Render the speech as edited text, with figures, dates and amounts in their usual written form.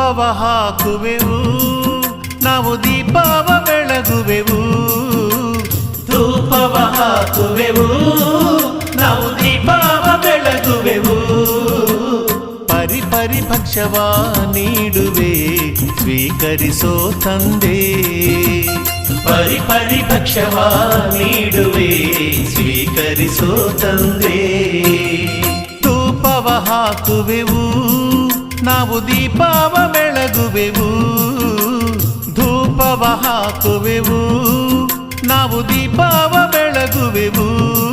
ಧೂಪವ ಹಾಕುವೆವು, ನಾವು ದೀಪವ ಬೆಳಗುವೆವು. ಧೂಪವ ಹಾಕುವೆವು, ನಾವು ದೀಪವ ಬೆಳಗುವೆವು. ಪರಿಭಕ್ಷವ ನೀಡುವೆ, ಸ್ವೀಕರಿಸೋ ತಂದೆ. ಪರಿಭಕ್ಷವ ನೀಡುವೆ, ಸ್ವೀಕರಿಸೋ ತಂದೆ. ಧೂಪವ ಹಾಕುವೆವು, ನಾವು ದೀಪವ ಬೆಳಗುವೆವು. ಧೂಪವ ಹಾಕುವೆವು, ನಾವು ದೀಪವ ಬೆಳಗುವೆವು.